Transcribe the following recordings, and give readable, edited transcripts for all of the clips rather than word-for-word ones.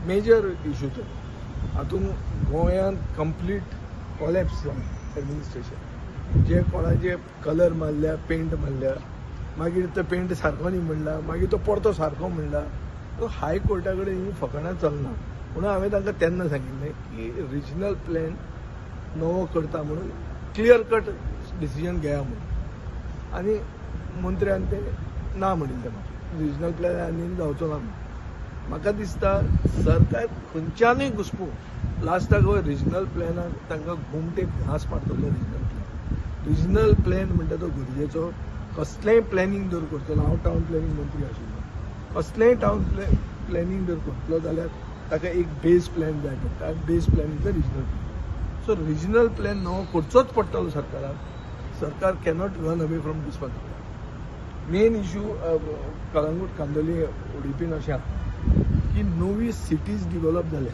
Major issue तो हातूंत गोंयांत कंप्लीट कॉलेप्स जालें एडमिनिस्ट्रेशन. जे कोणाचे कलर मारल्या, पेंट मारल्या, मागीर तो पेंट सारको न्ही म्हणला, मागीर तो परतो सारको म्हणला. तो हायकोर्टा कडेन ही फकाणां चलना. म्हणून हांवें तांकां तेन्ना सांगिल्लें की रिजनल प्लॅन नवो करता म्हणून क्लियर कट डिसिजन घेया म्हणून. आनी मंत्र्यान ते ना म्हणिल्लें म्हाका, रिजनल प्लॅन आनी जावचो ना म्हणून. म्हाका दिसता सरकार खंयच्यानूय घुसपूं लास्टाक हो रिजनल प्लॅनाक तांकां घुमटेक घास मारतलो. रिजनल प्लॅन म्हणटा तो गरजेचो. कसलेंय प्लॅनिंग जर करतलो, हांव टावन प्लॅनिंग मंत्री आशिल्लो, कसलेंय टावन प्लॅनिंग जर करतलो जाल्यार ताका एक बेस प्लॅन जाय पडटा. Base plan is the regional plan. So regional plan नवो करचोच पडटलो सरकाराक. सरकार cannot run away from responsibility. Main issue Calangute, Candolim, उडीपीन अशें आसा की नवी सिटीज डिव्हलप जाल्या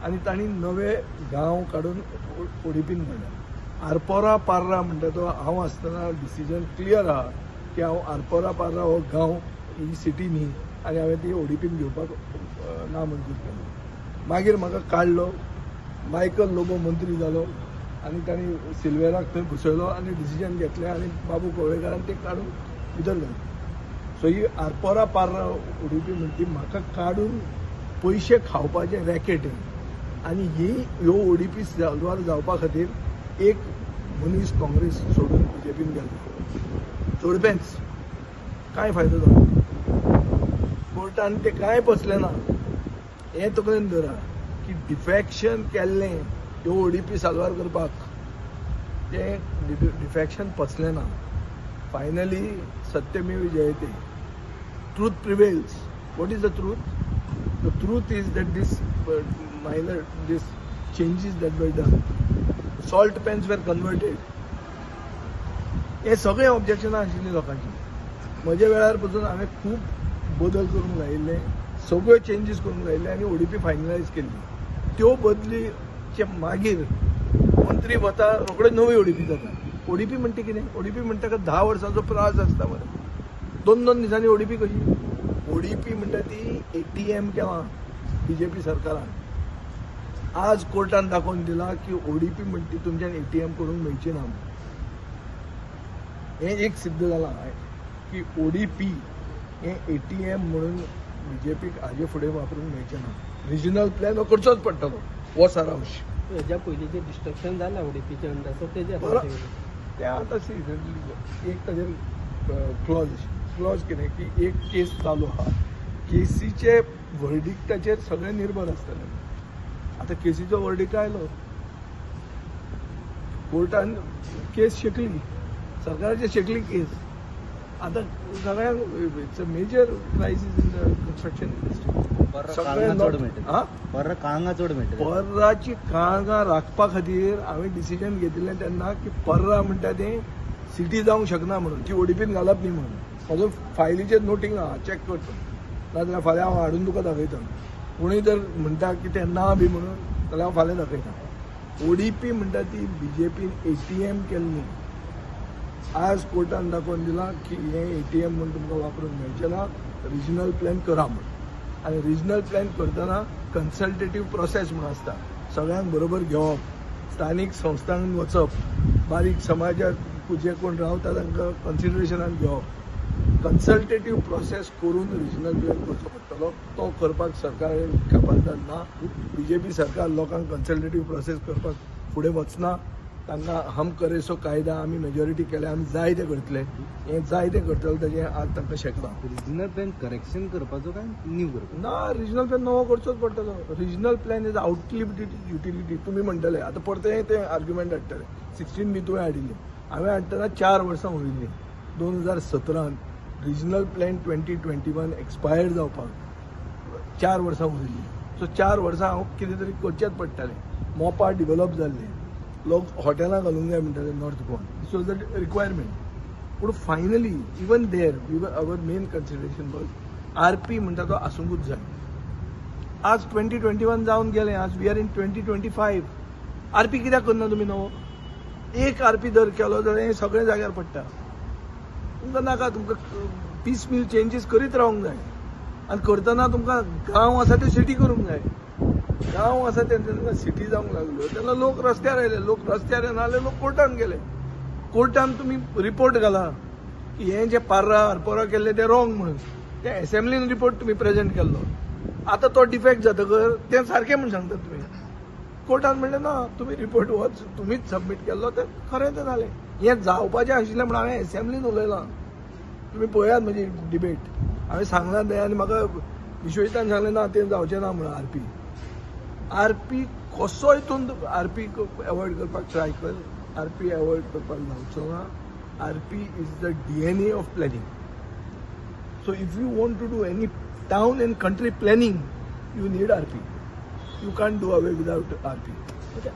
आनी तांणी नवे गांव काडून उडीपीन काडल्या. आरपोरा पार्रा म्हणटा तो हांव आसतना डिसिजन क्लियर आहा की हांव आरपोरा पार्रा हो गांव ही सिटी न्ही आनी हांवें ती ओडीपीन घेवपाक नामंजूर केली. मागीर म्हाका काडलो, मायकल लोबो मंत्री जालो आनी तांणी सिल्वेराक थंय घुसयलो आनी डिसिजन घेतलें आनी बाबू कवळेकारान ते काडून भितर घालें. सो ही आरपोरा पार्रा उडीपी म्हणटी म्हाका काडून पयशे खावपाचे रॅकेट आनी ही ह्यो ओडीपी साल्वार जावपा खातीर एक मनीस काँग्रेस सोडून बीजेपीन गेलो. जोडपेंच कांय फायदो जालो कोर्टान ते कांय पचलें ना. हें तकलेन धरा की डिफॅक्शन केल्लें ह्यो ओडीपी साल्वार करपाक तें डिफॅक्शन पचलें ना. फायनली सत्यमेव जयते. Truth prevails. What is the truth? The truth is that this changes that were done. Salt pens were converted. हे सगळे ऑब्जेक्शनां आशिल्लीं लोकांची. म्हज्या वेळार पसून हांवें खूब बदल करूंक लायिल्ले, सगळ्यो चेंजीस करूंक लायिल्ले आनी ओडीपी फायनलायज केल्ली. त्यो बदलीचे मागीर मंत्री वता रोखडेच नवी ओडीपी जाता. ओडीपी म्हणटा कितें? ओडीपी म्हणटा 10 वर्सांचो प्रास आसता मरे. 2-2 दिसांनी ओडीपी कशी? ओडीपी म्हणटा ती ATM केलां बीजेपी सरकारान. आज कोर्टान दाखोवन दिला की ओडीपी म्हणटी तुमच्यान ATM करूंक मेळची ना. हें एक सिद्ध जालां की ओडीपी हें ATM म्हणून बीजेपीक हाजे फुडें वापरूंक मेळचें ना. रिजनल प्लॅन हो करचोच पडटलो. हो सारांश. हेज्या पयलींचें डिस्ट्रक्शन जालां ओडीपीचे अंडर. सो तेजें तें आतां एक ताजेर क्लॉज कितें की एक केस चालू आहा. केसीचे वर्डिक्टाचेर सगळें निर्भर आसतलें. आता केसीचो वर्डिक्ट आयलो, कोर्टान केस शेकली, सरकाराची शेकली केस. आता सगळ्यांक it's a major crisis in the construction industry. पर्राची काळंगां राखपा खातीर हांवें डिसिजन घेतिल्लें तेन्ना की पर्रा म्हणटा तें सिटी जावंक शकना म्हणून, ती ओडीपीन घालप न्ही म्हणून. म्हजो फायलीचेर नोटींग आहा, चॅक करता. नाजाल्यार फाल्यां हांव हाडून तुका दाखयता. कोणूय जर म्हणटा की ते ना बी म्हणून जाल्यार हांव फाल्यां दाखयता. ओडीपी म्हणटा ती बीजेपीन ATM केल्ली. आज कोर्टान दाखोवन दिला की हे ATM म्हणून तुमकां वापरूंक मेळचें ना. रिजनल प्लॅन करा म्हणून. आनी रिजनल प्लॅन करतना कन्सल्टेटीव प्रोसेस म्हणून आसता. सगळ्यांक बरोबर घेवप, स्थानीक संस्थांक वचप, बारीक समाजाक जे कोण रावता तांकां कन्सिडरेशनान घेवप. कन्सल्टेटीव प्रोसेस करून रिजनल प्लॅन करचो पडटलो. तो करपाक सरकारान कापालदार ना. बीजेपी सरकार लोकांक कन्सल्टेटीव प्रोसेस करपाक फुडें वचना. तांकां हम करे सो कायदा आमी मेजॉरिटी केले, आमी जाय ते करतले. हें जाय तें करतले ताजें आज तांकां शेकला. रिजनल प्लॅन करेक्शन करपाचो काय न्यू करपाचो? ना, रिजनल प्लॅन नवो करचोच पडटलो. Regional plan is outlived utility. तुमी म्हणटले आतां परते ते आर्ग्युमेंट हाडटले. 16 बी तुवें हाडिल्ली, हांवें हाडटना 4 वर्सां उरिल्लीं. 2017 रिजनल प्लॅन 2021 एक्सपायर्ड जावपाक 4 वर्सां उरिल्लीं. सो 4 वर्सां हांव कितें तरी करचेंच पडटलें. मोपा डिवेलप जाल्लें, लोक हॉटेलां घालूंक जाय म्हणटाले north Goa. This was the requirement. पूण finally even there our main consideration was RP म्हणटा तो आसूंकूच जाय. आज 2021 जावन गेलें. आज वी आर इन 2025. RP कित्याक करना तुमी नवो? एक RP दर केलो जाल्यार हें सगळ्या जाग्यार पडटा. तुमकां नाका, तुमकां पीस मील चेंजीस करीत रावंक जाय. आनी करतना तुमकां गांव आसा ते सिटी करूंक जाय. गांव आसा तेन्ना सिटी जावंक लागल्यो तेन्ना लोक रस्त्यार आयले. लोक रस्त्यार येना जाल्यार लोक कोर्टान गेले. कोर्टान तुमी रिपोर्ट घाला की हे जे पार्रा आरपोरा केल्ले ते रॉंग म्हणून. ते असेंब्लीन रिपोर्ट तुमी प्रेझेंट केल्लो. आतां तो डिफेक्ट जातकर तें सारकें म्हणून सांगतात तुमी. कोर्टान म्हणलें ना तुमी रिपोर्ट हो तुमीच सबमीट केल्लो तें खरें तें जालें. हें जावपाचें आशिल्लें म्हणून हांवें असेंब्लीन उलयलां. तुमी पळयात म्हजी डिबेट. हांवें सांगलां तें आनी म्हाका विश्वजितान सांगलें ना तें जावचें ना म्हणून आरपी कसो हितून आरपी एवॉयड करपाक ट्राय कर. आरपी एवॉयड करपाक जावचो ना. RP is the DNA of planning. So if you want to do any town and country planning, you need RP. You can't do away without RP. Okay,